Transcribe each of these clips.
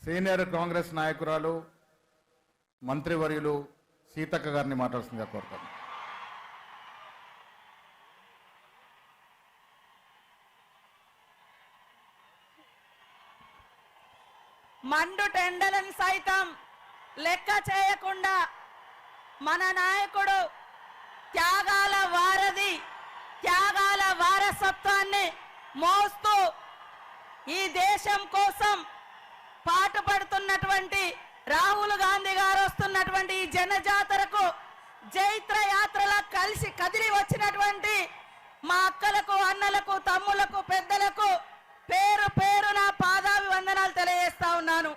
Senior Congress నాయకురాలు మంత్రివర్యులు సీతక్క గారిని మాట్లాడుతుందిగా కోరుతాను. మండు టెండలను సైతం లెక్క చేయకుండా మన నాయకుడు త్యాగాల వారధి, త్యాగాల వారసత్వాన్ని మోస్తూ ఈ దేశం కోసం పాటుపడుతున్నటువంటి రాహుల్ గాంధీ గారు వస్తున్నటువంటి ఈ జనజాతరకు జైత్ర యాత్రలా కలిసి కదిలి వచ్చినటువంటి మా అక్కలకు, అన్నలకు, తమ్ములకు, పెద్దలకు పేరు పేరున పాదాభివందనాలు తెలియజేస్తా ఉన్నాను.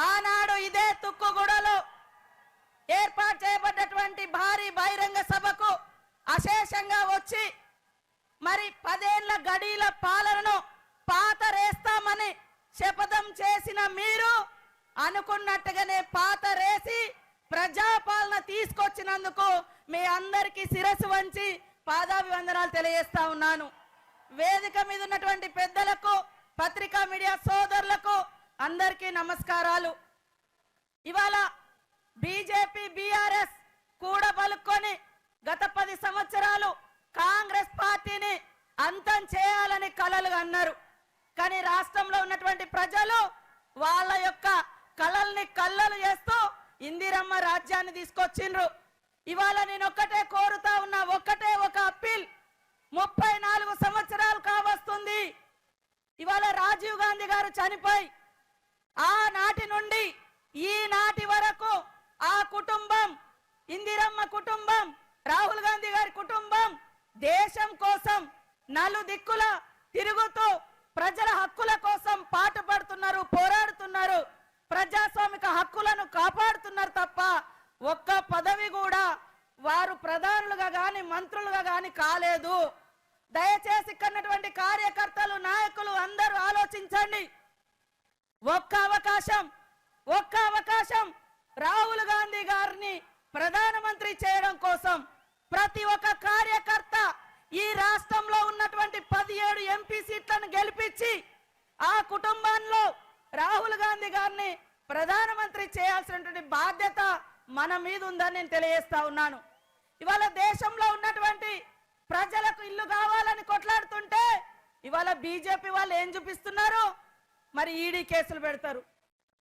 ఆనాడు ఇదే తుక్కుగూడలో ఏర్పాటు చేయబడ్డటువంటి భారీ బహిరంగ సభకు అశేషంగా వచ్చి మరి 10 ఏళ్ల గడీల పాలనను పాతరేస్తామని శపథం చేసిన మీరు అనుకున్నట్టుగానే పాతరేసి ప్రజాపాలన తీసుకొచ్చినందుకు మీ అందరికీ శిరస్సు వంచి పాదాభివందనాలు తెలియజేస్తా ఉన్నాను. వేదిక మీద ఉన్నటువంటి పెద్దలకు, పత్రికా మీడియా సోదరులకు అందరికీ నమస్కారాలు. ఇవాళ బీజేపీ బీఆర్ఎస్ కూడబలుక్కొని గత 10 సంవత్సరాలు కాంగ్రెస్ పార్టీని అంతం చేయాలని కలలు అన్నారు. కానీ రాష్ట్రంలో ఉన్నటువంటి ప్రజలు వాళ్ళ యొక్క కలల్ని కల్లలు చేస్తూ ఇందిరమ్మ రాజ్యాన్ని తీసుకొచ్చిండ్రు. ఇవాళ నేను ఒక్కటే కోరుతా ఉన్నా, ఒక్కటే ఒక అప్పీల్. 34 సంవత్సరాలు కావస్తుంది ఇవాళ రాజీవ్ గాంధీ గారు చనిపోయి. ఆనాటి నుండి ఈనాటి వరకు ఆ కుటుంబం, ఇందిరమ్మ కుటుంబం, రాహుల్ గాంధీ గారి కుటుంబం దేశం కోసం నలుదిక్కుల తిరుగుతూ ప్రజల హక్కుల కోసం పాటుపడుతున్నారు, పోరాడుతున్నారు, ప్రజాస్వామిక హక్కులను కాపాడుతున్నారు తప్ప ఒక్క పదవి కూడా వారు ప్రధానులుగా గాని మంత్రులుగా గాని కాలేదు. దయచేసి ఇక్కడున్నటువంటి కార్యకర్తలు, నాయకులు అందరూ ఆలోచించండి. ఒక్క అవకాశం రాహుల్ గాంధీ గారిని ప్రధానమంత్రి చేయడం కోసం ప్రతి ఒక్క కార్యకర్త ఈ రాష్ట్రంలో ఉన్నటువంటి 17 ఎంపీ సీట్లను గెలిపించి ఆ కుటుంబంలో రాహుల్ గాంధీ గారిని ప్రధానమంత్రి చేయాల్సినటువంటి బాధ్యత మన మీద ఉందని నేను తెలియజేస్తా ఉన్నాను. ఇవాళ దేశంలో ఉన్నటువంటి ప్రజలకు ఇల్లు కావాలని కొట్లాడుతుంటే ఇవాళ బీజేపీ వాళ్ళు ఏం చూపిస్తున్నారు? మరి ఈడీ కేసులు పెడతారు.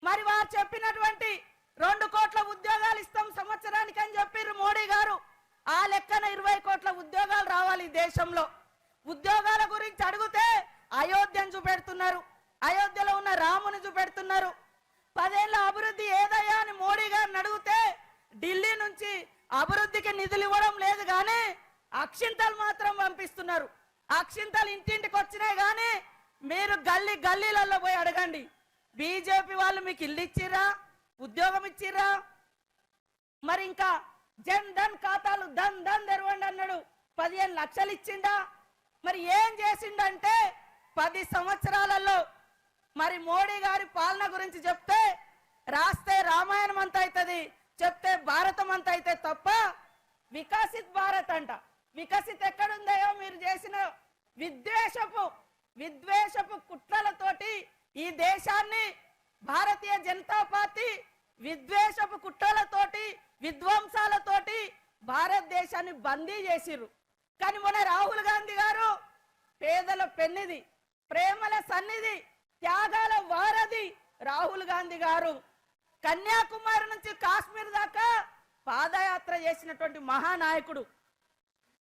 మరి వారు చెప్పినటువంటి 2 కోట్ల ఉద్యోగాలు ఇస్తాం సంవత్సరానికి అని చెప్పారు మోడీ గారు. ఆ లెక్కన 20 కోట్ల ఉద్యోగాలు రావాలి దేశంలో. ఉద్యోగాల గురించి అడిగితే అయోధ్యను చూపెడుతున్నారు, అయోధ్యలో ఉన్న రాముని చూపెడుతున్నారు. 10 ఏళ్ల అభివృద్ధి ఏదయ్యా అని మోడీ గారిని అడిగితే ఢిల్లీ నుంచి అభివృద్ధికి నిధులు ఇవ్వడం లేదు కానీ అక్షింతలు మాత్రం పంపిస్తున్నారు. అక్షింతలు ఇంటింటికి వచ్చినాయి కానీ మీరు గల్లీలలో పోయి అడగండి, బీజేపీ వాళ్ళు మీకు ఇల్లు ఇచ్చిర్రా, ఉద్యోగం ఇచ్చిర్రా? మరి ఇంకా జన్ ధన్ ఖాతాలు ధన్ తెరవండి అన్నాడు, 15 లక్షలు ఇచ్చిండా? మరి ఏం చేసిండంటే 10 సంవత్సరాలలో మరి మోడీ గారి పాలన గురించి చెప్తే రాస్తే రామాయణం అంత అవుతుంది, చెప్తే భారతం అంత అయితే తప్ప వికసిత్ భారత్ అంట. వికసిత్ ఎక్కడుందయో మీరు చేసిన విద్వేషపు కుట్రలతోటి ఈ దేశాన్ని భారతీయ జనతా పార్టీ విద్వేషపు కుట్రలతోటి, విధ్వంసాలతోటి భారతదేశాన్ని బందీ చేసిర్రు. కానీ మొన్న రాహుల్ గాంధీ గారు పేదల పెన్నిది, ప్రేమల సన్నిధి, త్యాగాల వారధి రాహుల్ గాంధీ గారు కన్యాకుమారి నుంచి కాశ్మీర్ దాకా పాదయాత్ర చేసినటువంటి మహానాయకుడు.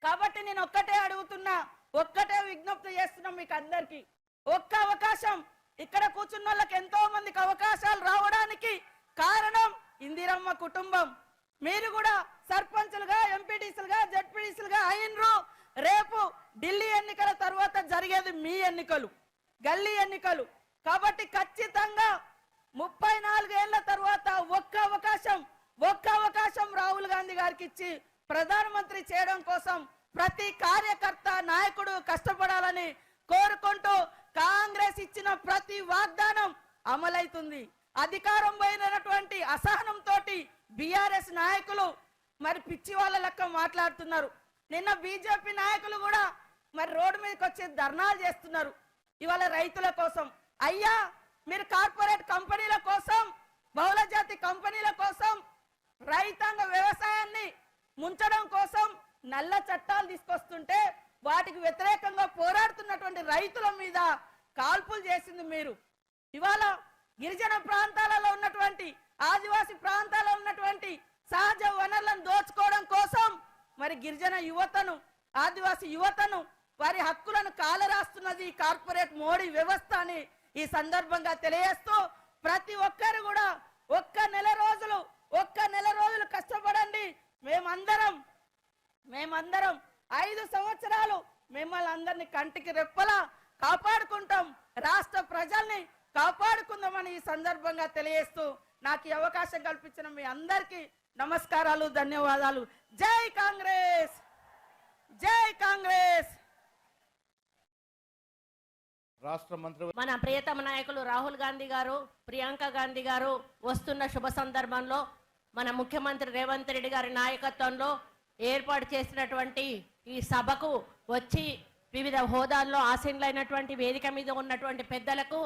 కాబట్టి నేను ఒక్కటే అడుగుతున్నా, ఒక్కటే విజ్ఞప్తి చేస్తున్నా మీకు అందరికీ, ఒక్క అవకాశం. ఇక్కడ కూర్చున్న వాళ్ళకి ఎంతో మందికి అవకాశాలు రావడానికి కారణం ఇందిరమ్మ కుటుంబం. మీరు కూడా సర్పంచులుగా, ఎంపీటీసీలుగా, జడ్పీటీసీలుగా అయినరు. రేపు ఢిల్లీ ఎన్నికల తర్వాత జరిగేది మీ ఎన్నికలు, గల్లీ ఎన్నికలు. కాబట్టి ఖచ్చితంగా 34 ఏళ్ల తర్వాత ఒక్క అవకాశం రాహుల్ గాంధీ గారికి ఇచ్చి ప్రధానమంత్రి చేయడం కోసం ప్రతి కార్యకర్త, నాయకుడు కష్టపడాలని కోరుకుంటూ కాంగ్రెస్ ఇచ్చిన ప్రతి వాగ్దానం అమలైతుంది. అధికారం పోయినటువంటి అసహనంతో బీఆర్ఎస్ నాయకులు మరి పిచ్చి వాళ్ళ లెక్క మాట్లాడుతున్నారు. నిన్న బీజేపీ నాయకులు కూడా మరి రోడ్డు మీదకి వచ్చి ధర్నాలు చేస్తున్నారు ఇవాళ రైతుల కోసం. అయ్యా మీరు కార్పొరేట్ కంపెనీల కోసం, బహుళజాతి కంపెనీల కోసం, రైతాంగ వ్యవసాయాన్ని ముంచడం కోసం నల్ల చట్టాలు తీసుకొస్తుంటే వాటికి వ్యతిరేకంగా పోరాడుతున్నటువంటి రైతుల మీద కాల్పులు చేసింది మీరు. ఇవాళ గిరిజన ప్రాంతాలలో ఉన్నటువంటి, ఆదివాసి ప్రాంతాల్లో ఉన్నటువంటి సహజ వనరులను దోచుకోవడం కోసం మరి గిరిజన యువతను, ఆదివాసి యువతను, వారి హక్కులను కాలరాస్తున్నది కార్పొరేట్ మోడీ వ్యవస్థ అని ఈ సందర్భంగా తెలియజేస్తూ, ప్రతి ఒక్కరు కూడా ఒక్క నెల రోజులు కష్టపడండి. మేమందరం 5 సంవత్సరాలు మిమ్మల్ని అందరినీ కంటికి రెప్పలా కాపాడుకుంటాం, రాష్ట్ర ప్రజల్ని కాపాడుకుందామని ఈ సందర్భంగా తెలియజేస్తూ నాకు ఈ అవకాశం కల్పించిన మీ అందరికీ నమస్కారాలు, ధన్యవాదాలు. జై కాంగ్రెస్, జై కాంగ్రెస్. రాష్ట్ర మంత్రి మన ప్రియతమ నాయకులు రాహుల్ గాంధీ గారు, ప్రియాంక గాంధీ గారు వస్తున్న శుభ సందర్భంలో మన ముఖ్యమంత్రి రేవంత్ రెడ్డి గారి నాయకత్వంలో ఏర్పాటు చేసినటువంటి ఈ సభకు వచ్చి వివిధ హోదాల్లో ఆసీనులైనటువంటి వేదిక మీద ఉన్నటువంటి పెద్దలకు,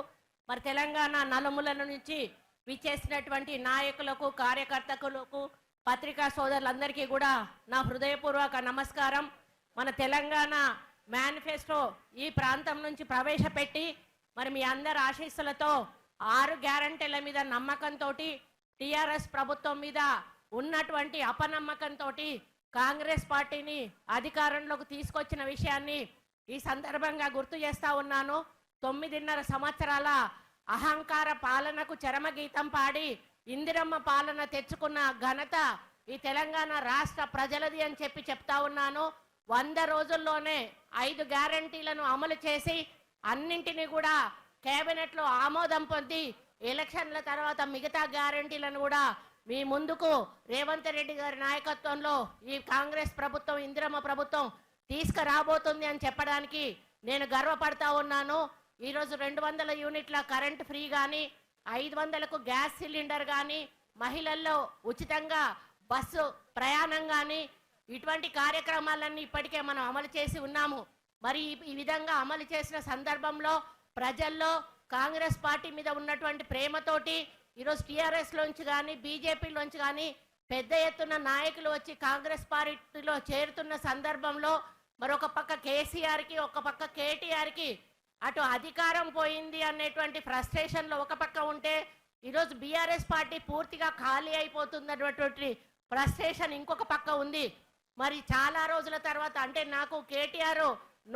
మరి తెలంగాణ నలుమూలల నుంచి విచ్చేసినటువంటి నాయకులకు, కార్యకర్తలకు, పత్రికా సోదరులందరికీ కూడా నా హృదయపూర్వక నమస్కారం. మన తెలంగాణ మేనిఫెస్టో ఈ ప్రాంతం నుంచి ప్రవేశపెట్టి మరి మీ అందరి ఆశీస్సులతో 6 గ్యారంటీల మీద నమ్మకంతో, టిఆర్ఎస్ ప్రభుత్వం మీద ఉన్నటువంటి అపనమ్మకంతో కాంగ్రెస్ పార్టీని అధికారంలోకి తీసుకొచ్చిన విషయాన్ని ఈ సందర్భంగా గుర్తు చేస్తా ఉన్నాను. 9.5 సంవత్సరాల అహంకార పాలనకు చరమగీతం పాడి ఇందిరమ్మ పాలన తెచ్చుకున్న ఘనత ఈ తెలంగాణ రాష్ట్ర ప్రజలది అని చెప్తా ఉన్నాను. 100 రోజుల్లోనే 5 గ్యారంటీలను అమలు చేసి అన్నింటినీ కూడా కేబినెట్లో ఆమోదం పొంది ఎలక్షన్ల తర్వాత మిగతా గ్యారంటీలను కూడా మీ ముందుకు రేవంత్ రెడ్డి గారి నాయకత్వంలో ఈ కాంగ్రెస్ ప్రభుత్వం, ఇందిరమ్మ ప్రభుత్వం తీసుకురాబోతుంది అని చెప్పడానికి నేను గర్వపడతా ఉన్నాను. ఈరోజు 200 యూనిట్ల కరెంట్ ఫ్రీ కానీ, 500కు గ్యాస్ సిలిండర్ కానీ, మహిళల్లో ఉచితంగా బస్సు ప్రయాణం కానీ, ఇటువంటి కార్యక్రమాలన్నీ ఇప్పటికే మనం అమలు చేసి ఉన్నాము. మరి ఈ విధంగా అమలు చేసిన సందర్భంలో ప్రజల్లో కాంగ్రెస్ పార్టీ మీద ఉన్నటువంటి ప్రేమతోటి ఈరోజు టీఆర్ఎస్లోంచి కానీ, బీజేపీలోంచి కానీ పెద్ద ఎత్తున నాయకులు వచ్చి కాంగ్రెస్ పార్టీలో చేరుతున్న సందర్భంలో మరొక పక్క కేసీఆర్కి, ఒక పక్క కేటీఆర్కి అటు అధికారం పోయింది అనేటువంటి ఫ్రస్ట్రేషన్లో ఒక పక్క ఉంటే, ఈరోజు బీఆర్ఎస్ పార్టీ పూర్తిగా ఖాళీ అయిపోతున్నటువంటి ఫ్రస్ట్రేషన్ ఇంకొక పక్క ఉంది. మరి చాలా రోజుల తర్వాత, అంటే నాకు కేటీఆర్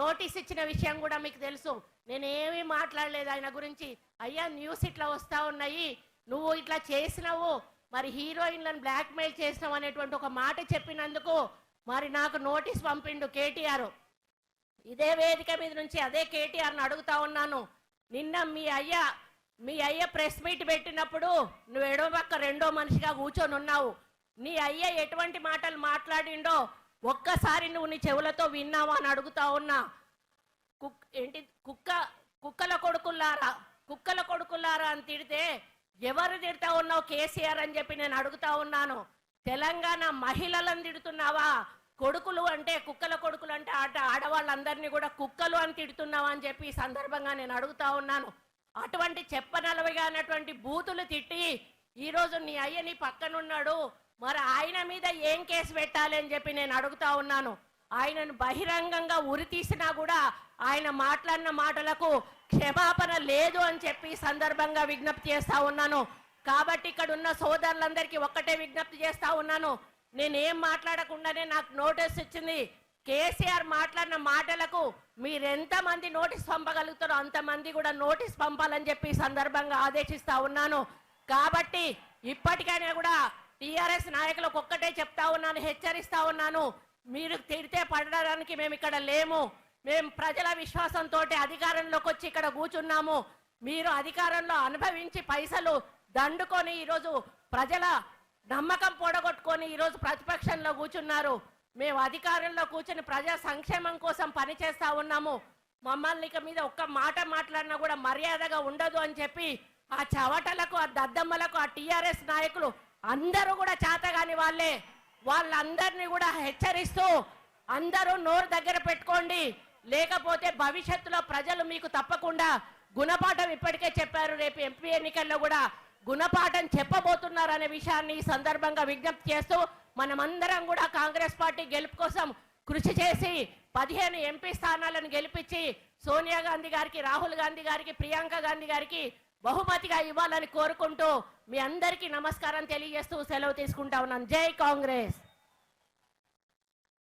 నోటీస్ ఇచ్చిన విషయం కూడా మీకు తెలుసు. నేను ఏమీ మాట్లాడలేదు ఆయన గురించి. అయ్యా న్యూస్ ఇట్లా వస్తూ ఉన్నాయి, నువ్వు ఇట్లా చేసినావు, మరి హీరోయిన్లను బ్లాక్మెయిల్ చేసినావు అనేటువంటి ఒక మాట చెప్పినందుకు మరి నాకు నోటీస్ పంపిండు కేటీఆర్. ఇదే వేదిక మీద నుంచి అదే కేటీఆర్ని అడుగుతా ఉన్నాను, నిన్న మీ అయ్య ప్రెస్ మీట్ పెట్టినప్పుడు నువ్వు ఎడమ పక్క రెండో మనిషిగా కూర్చొని ఉన్నావు. నీ అయ్య ఎటువంటి మాటలు మాట్లాడిండో ఒక్కసారి నువ్వు నీ చెవులతో విన్నావా అని అడుగుతా ఉన్నా. కుక్కల కొడుకులారా అని తిడితే ఎవరు తిడతా ఉన్నావు కేసీఆర్ అని చెప్పి నేను అడుగుతా ఉన్నాను. తెలంగాణ మహిళలను తిడుతున్నావా? కొడుకులు అంటే, కుక్కల కొడుకులు అంటే ఆడవాళ్ళందరినీ కూడా కుక్కలు అని తిడుతున్నావా అని చెప్పి ఈ సందర్భంగా నేను అడుగుతా ఉన్నాను. అటువంటి చెప్పనలవిగా అన్నటువంటి బూతులు తిట్టి ఈరోజు నీ అయ్య నీ పక్కనున్నాడు, మరి ఆయన మీద ఏం కేసు పెట్టాలి అని చెప్పి నేను అడుగుతా ఉన్నాను. ఆయనను బహిరంగంగా ఉరి తీసినా కూడా ఆయన మాట్లాడిన మాటలకు క్షమాపణ లేదు అని చెప్పి సందర్భంగా విజ్ఞప్తి చేస్తా ఉన్నాను. కాబట్టి ఇక్కడ ఉన్న సోదరులందరికీ ఒక్కటే విజ్ఞప్తి చేస్తా ఉన్నాను, నేనేం మాట్లాడకుండానే నాకు నోటీస్ ఇచ్చింది. కేసీఆర్ మాట్లాడిన మాటలకు మీరెంతమంది నోటీస్ పంపగలుగుతారో అంతమంది కూడా నోటీస్ పంపాలని చెప్పి సందర్భంగా ఆదేశిస్తా ఉన్నాను. కాబట్టి ఇప్పటికైనా కూడా టీఆర్ఎస్ నాయకులకు ఒక్కటే చెప్తా ఉన్నాను, హెచ్చరిస్తా ఉన్నాను, మీరు తిడితే పడడానికి మేము ఇక్కడ లేము. మేము ప్రజల విశ్వాసంతో అధికారంలోకి వచ్చి ఇక్కడ కూర్చున్నాము. మీరు అధికారంలో అనుభవించి పైసలు దండుకొని ఈరోజు ప్రజల నమ్మకం పొడగొట్టుకొని ఈరోజు ప్రతిపక్షంలో కూర్చున్నారు. మేము అధికారంలో కూర్చొని ప్రజా సంక్షేమం కోసం పనిచేస్తా ఉన్నాము. మమ్మల్ని ఇక మీద ఒక్క మాట మాట్లాడినా కూడా మర్యాదగా ఉండదు అని చెప్పి ఆ చవటలకు, ఆ దద్దమ్మలకు, ఆ టీఆర్ఎస్ నాయకులు అందరూ కూడా చేతగాని వాళ్ళందరినీ కూడా హెచ్చరిస్తూ అందరూ నోరు దగ్గర పెట్టుకోండి, లేకపోతే భవిష్యత్తులో ప్రజలు మీకు తప్పకుండా గుణపాఠం ఇప్పటికే చెప్పారు. రేపు ఎంపీ ఎన్నికల్లో కూడా గుణపాఠం చెప్పబోతున్నారు అనే విషయాన్ని ఈ సందర్భంగా విజ్ఞప్తి చేస్తూ మనమందరం కూడా కాంగ్రెస్ పార్టీ గెలుపు కోసం కృషి చేసి 15 ఎంపీ స్థానాలను గెలిపించి సోనియా గాంధీ గారికి, రాహుల్ గాంధీ గారికి, ప్రియాంక గాంధీ గారికి బహుమతిగా ఇవ్వాలని కోరుకుంటూ మీ అందరికీ నమస్కారం తెలియజేస్తూ సెలవు తీసుకుంటా ఉన్నాను. జై కాంగ్రెస్.